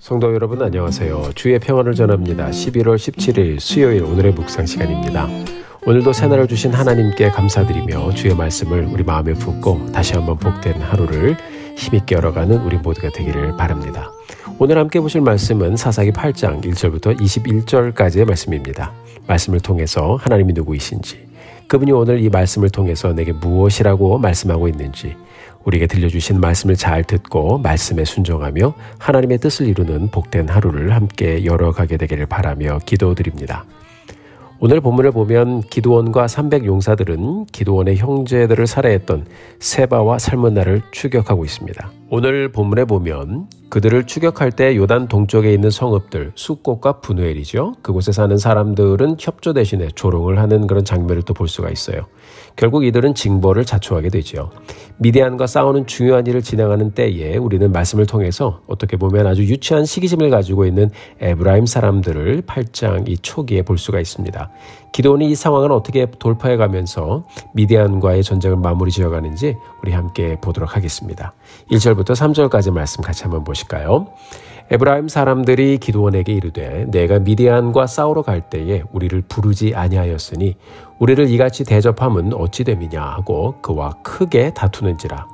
성도 여러분 안녕하세요. 주의 평안을 전합니다. 11월 17일 수요일 오늘의 묵상 시간입니다. 오늘도 새날을 주신 하나님께 감사드리며 주의 말씀을 우리 마음에 품고 다시 한번 복된 하루를 힘있게 열어가는 우리 모두가 되기를 바랍니다. 오늘 함께 보실 말씀은 사사기 8장 1절부터 21절까지의 말씀입니다. 말씀을 통해서 하나님이 누구이신지, 그분이 오늘 이 말씀을 통해서 내게 무엇이라고 말씀하고 있는지, 우리에게 들려주신 말씀을 잘 듣고 말씀에 순종하며 하나님의 뜻을 이루는 복된 하루를 함께 열어가게 되기를 바라며 기도드립니다. 오늘 본문을 보면 기드온과 300용사들은 기드온의 형제들을 살해했던 세바와 살문나를 추격하고 있습니다. 오늘 본문에 보면 그들을 추격할 때 요단 동쪽에 있는 성읍들 숫곳과 분우엘이죠. 그곳에 사는 사람들은 협조 대신에 조롱을 하는 그런 장면을 또 볼 수가 있어요. 결국 이들은 징벌을 자초하게 되죠. 미디안과 싸우는 중요한 일을 진행하는 때에 우리는 말씀을 통해서 어떻게 보면 아주 유치한 시기심을 가지고 있는 에브라임 사람들을 8장 이 초기에 볼 수가 있습니다. 기드온이 이 상황을 어떻게 돌파해가면서 미디안과의 전쟁을 마무리 지어가는지 우리 함께 보도록 하겠습니다. 1절부터 3절까지 말씀 같이 한번 보실까요? 에브라임 사람들이 기드온에게 이르되 내가 미디안과 싸우러 갈 때에 우리를 부르지 아니하였으니 우리를 이같이 대접함은 어찌 됨이냐 하고 그와 크게 다투는지라.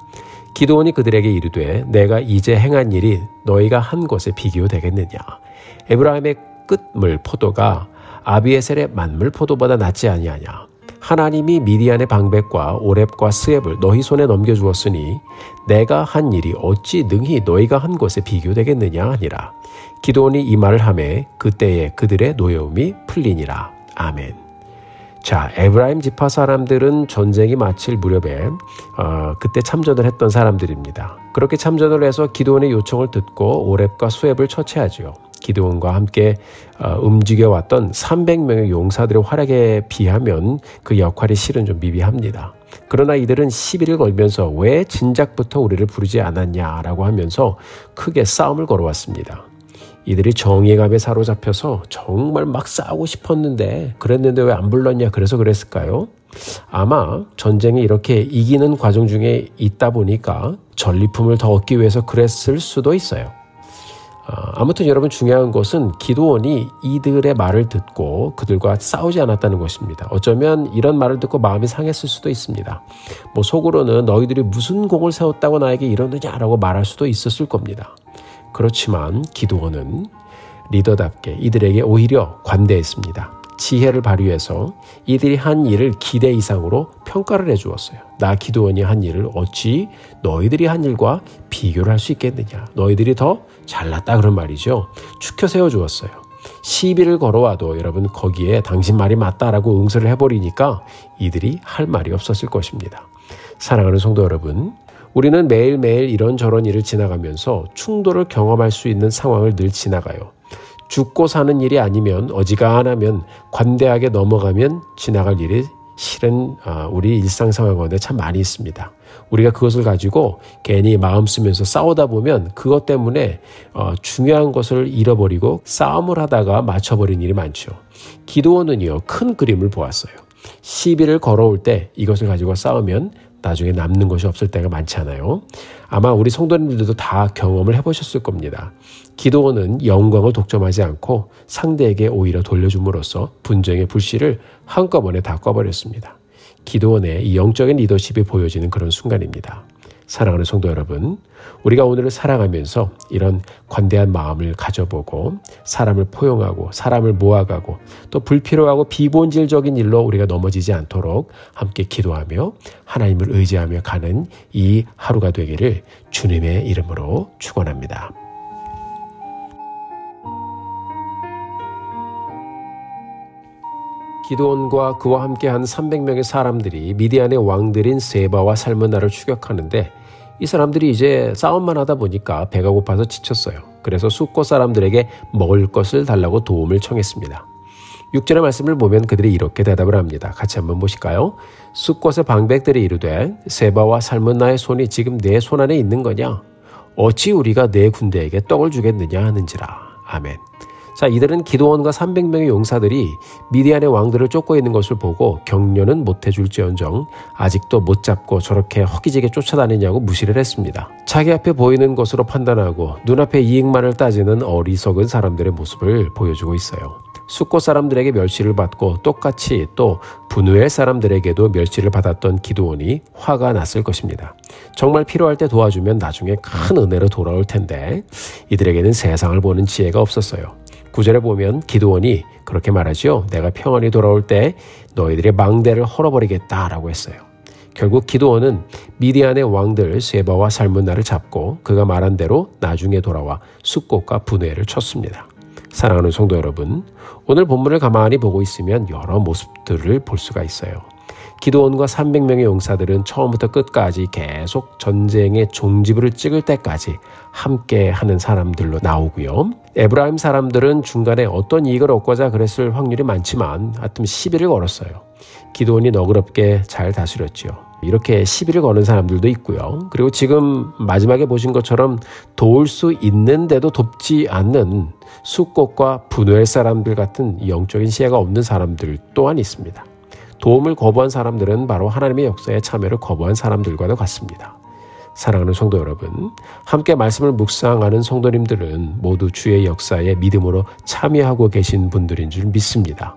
기드온이 그들에게 이르되 내가 이제 행한 일이 너희가 한 것에 비교되겠느냐. 에브라임의 끝물 포도가 아비에셀의 만물 포도보다 낫지 아니하냐. 하나님이 미디안의 방백과 오렙과 스앱을 너희 손에 넘겨주었으니 내가 한 일이 어찌 능히 너희가 한 것에 비교되겠느냐 하니라. 기드온이 이 말을 하매 그때에 그들의 노여움이 풀리니라. 아멘. 자, 에브라임 지파 사람들은 전쟁이 마칠 무렵에 그때 참전을 했던 사람들입니다. 그렇게 참전을 해서 기드온의 요청을 듣고 오렙과 수앱을 처치하지요. 기드온과 함께 움직여왔던 300명의 용사들의 활약에 비하면 그 역할이 실은 좀 미비합니다. 그러나 이들은 시비를 걸면서 왜 진작부터 우리를 부르지 않았냐라고 하면서 크게 싸움을 걸어왔습니다. 이들이 정의감에 사로잡혀서 정말 막 싸우고 싶었는데 그랬는데 왜 안 불렀냐, 그래서 그랬을까요? 아마 전쟁이 이렇게 이기는 과정 중에 있다 보니까 전리품을 더 얻기 위해서 그랬을 수도 있어요. 아무튼 여러분, 중요한 것은 기드온이 이들의 말을 듣고 그들과 싸우지 않았다는 것입니다. 어쩌면 이런 말을 듣고 마음이 상했을 수도 있습니다. 속으로는 너희들이 무슨 공을 세웠다고 나에게 이러느냐라고 말할 수도 있었을 겁니다. 그렇지만 기드온은 리더답게 이들에게 오히려 관대했습니다. 지혜를 발휘해서 이들이 한 일을 기대 이상으로 평가를 해주었어요. 나 기드온이 한 일을 어찌 너희들이 한 일과 비교를 할 수 있겠느냐. 너희들이 더 잘났다, 그런 말이죠. 추켜 세워주었어요. 시비를 걸어와도 여러분 거기에 당신 말이 맞다라고 응수를 해버리니까 이들이 할 말이 없었을 것입니다. 사랑하는 성도 여러분, 우리는 매일매일 이런저런 일을 지나가면서 충돌을 경험할 수 있는 상황을 늘 지나가요. 죽고 사는 일이 아니면, 어지간하면, 관대하게 넘어가면 지나갈 일이 실은 우리 일상 상황 가운데 참 많이 있습니다. 우리가 그것을 가지고 괜히 마음 쓰면서 싸우다 보면 그것 때문에 중요한 것을 잃어버리고 싸움을 하다가 맞춰버린 일이 많죠. 기드온은요, 큰 그림을 보았어요. 시비를 걸어올 때 이것을 가지고 싸우면 나중에 남는 것이 없을 때가 많잖아요. 아마 우리 성도님들도 다 경험을 해보셨을 겁니다. 기드온은 영광을 독점하지 않고 상대에게 오히려 돌려줌으로써 분쟁의 불씨를 한꺼번에 다 꺼버렸습니다. 기드온의 이 영적인 리더십이 보여지는 그런 순간입니다. 사랑하는 성도 여러분, 우리가 오늘을 살아가면서 이런 관대한 마음을 가져보고 사람을 포용하고 사람을 모아가고 또 불필요하고 비본질적인 일로 우리가 넘어지지 않도록 함께 기도하며 하나님을 의지하며 가는 이 하루가 되기를 주님의 이름으로 축원합니다. 기드온과 그와 함께한 300명의 사람들이 미디안의 왕들인 세바와 살문나를 추격하는데 이 사람들이 이제 싸움만 하다 보니까 배가 고파서 지쳤어요. 그래서 숫곳 사람들에게 먹을 것을 달라고 도움을 청했습니다. 6절의 말씀을 보면 그들이 이렇게 대답을 합니다. 같이 한번 보실까요? 숫곳의 방백들이 이르되 세바와 살문나의 손이 지금 내 손 안에 있는 거냐? 어찌 우리가 내 군대에게 떡을 주겠느냐 하는지라. 아멘. 자, 이들은 기드온과 300명의 용사들이 미디안의 왕들을 쫓고 있는 것을 보고 격려는 못해줄지언정 아직도 못 잡고 저렇게 허기지게 쫓아다니냐고 무시를 했습니다. 자기 앞에 보이는 것으로 판단하고 눈앞의 이익만을 따지는 어리석은 사람들의 모습을 보여주고 있어요. 숫곳 사람들에게 멸시를 받고 똑같이 또 분우엘 사람들에게도 멸시를 받았던 기드온이 화가 났을 것입니다. 정말 필요할 때 도와주면 나중에 큰 은혜로 돌아올 텐데 이들에게는 세상을 보는 지혜가 없었어요. 9절에 보면 기드온이 그렇게 말하죠. 내가 평안히 돌아올 때 너희들의 망대를 헐어버리겠다라고 했어요. 결국 기드온은 미디안의 왕들 세바와 살문나를 잡고 그가 말한 대로 나중에 돌아와 숫곳과 분우엘을 쳤습니다. 사랑하는 성도 여러분, 오늘 본문을 가만히 보고 있으면 여러 모습들을 볼 수가 있어요. 기드온과 300명의 용사들은 처음부터 끝까지 계속 전쟁의 종지부를 찍을 때까지 함께 하는 사람들로 나오고요. 에브라임 사람들은 중간에 어떤 이익을 얻고자 그랬을 확률이 많지만 하여튼 시비를 걸었어요. 기드온이 너그럽게 잘 다스렸죠. 이렇게 시비를 거는 사람들도 있고요. 그리고 지금 마지막에 보신 것처럼 도울 수 있는데도 돕지 않는 숫곳과 분우엘 사람들 같은 영적인 시야가 없는 사람들 또한 있습니다. 도움을 거부한 사람들은 바로 하나님의 역사에 참여를 거부한 사람들과도 같습니다. 사랑하는 성도 여러분, 함께 말씀을 묵상하는 성도님들은 모두 주의 역사에 믿음으로 참여하고 계신 분들인 줄 믿습니다.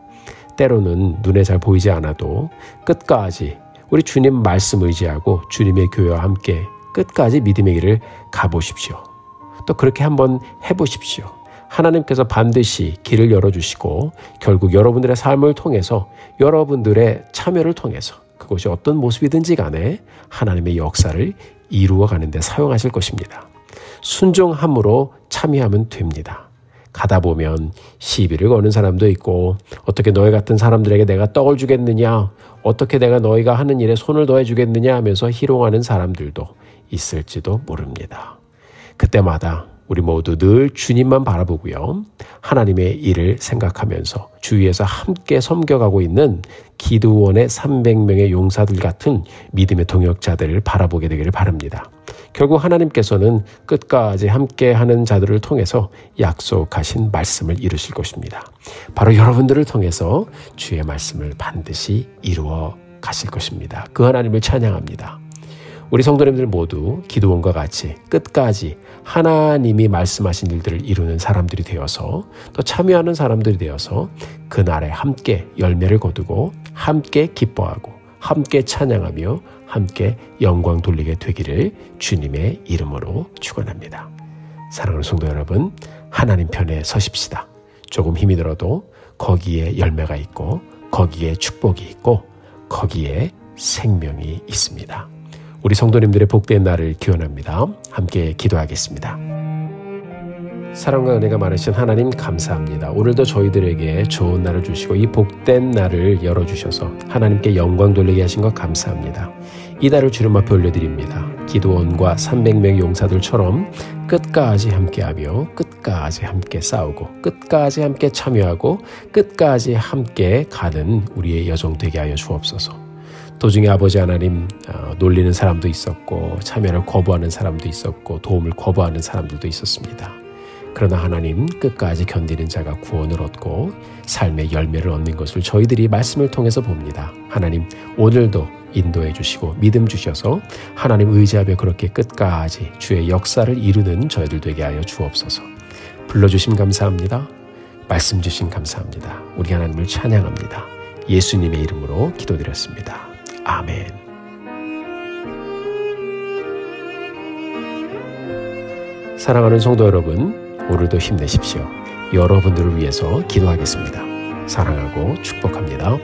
때로는 눈에 잘 보이지 않아도 끝까지 우리 주님 말씀 의지하고 주님의 교회와 함께 끝까지 믿음의 길을 가보십시오. 또 그렇게 한번 해보십시오. 하나님께서 반드시 길을 열어주시고 결국 여러분들의 삶을 통해서 여러분들의 참여를 통해서 그것이 어떤 모습이든지 간에 하나님의 역사를 이루어가는 데 사용하실 것입니다. 순종함으로 참여하면 됩니다. 가다 보면 시비를 거는 사람도 있고 어떻게 너희 같은 사람들에게 내가 떡을 주겠느냐, 어떻게 내가 너희가 하는 일에 손을 더해 주겠느냐 하면서 희롱하는 사람들도 있을지도 모릅니다. 그때마다 우리 모두 늘 주님만 바라보고요. 하나님의 일을 생각하면서 주위에서 함께 섬겨가고 있는 기드온의 300명의 용사들 같은 믿음의 동역자들을 바라보게 되기를 바랍니다. 결국 하나님께서는 끝까지 함께하는 자들을 통해서 약속하신 말씀을 이루실 것입니다. 바로 여러분들을 통해서 주의 말씀을 반드시 이루어 가실 것입니다. 그 하나님을 찬양합니다. 우리 성도님들 모두 기드온과 같이 끝까지 하나님이 말씀하신 일들을 이루는 사람들이 되어서 또 참여하는 사람들이 되어서 그날에 함께 열매를 거두고 함께 기뻐하고 함께 찬양하며 함께 영광 돌리게 되기를 주님의 이름으로 축원합니다. 사랑하는 성도 여러분, 하나님 편에 서십시다. 조금 힘이 들어도 거기에 열매가 있고 거기에 축복이 있고 거기에 생명이 있습니다. 우리 성도님들의 복된 날을 기원합니다. 함께 기도하겠습니다. 사랑과 은혜가 많으신 하나님 감사합니다. 오늘도 저희들에게 좋은 날을 주시고 이 복된 날을 열어주셔서 하나님께 영광 돌리게 하신 것 감사합니다. 이 날을 주님 앞에 올려드립니다. 기드온과 300명의 용사들처럼 끝까지 함께하며 끝까지 함께 싸우고 끝까지 함께 참여하고 끝까지 함께 가는 우리의 여정 되게 하여 주옵소서. 도중에 아버지 하나님 놀리는 사람도 있었고 참여를 거부하는 사람도 있었고 도움을 거부하는 사람들도 있었습니다. 그러나 하나님 끝까지 견디는 자가 구원을 얻고 삶의 열매를 얻는 것을 저희들이 말씀을 통해서 봅니다. 하나님 오늘도 인도해 주시고 믿음 주셔서 하나님 의지하며 그렇게 끝까지 주의 역사를 이루는 저희들 되게 하여 주옵소서. 불러주심 감사합니다. 말씀 주심 감사합니다. 우리 하나님을 찬양합니다. 예수님의 이름으로 기도드렸습니다. 아멘. 사랑하는 성도 여러분, 오늘도 힘내십시오. 여러분들을 위해서 기도하겠습니다. 사랑하고 축복합니다.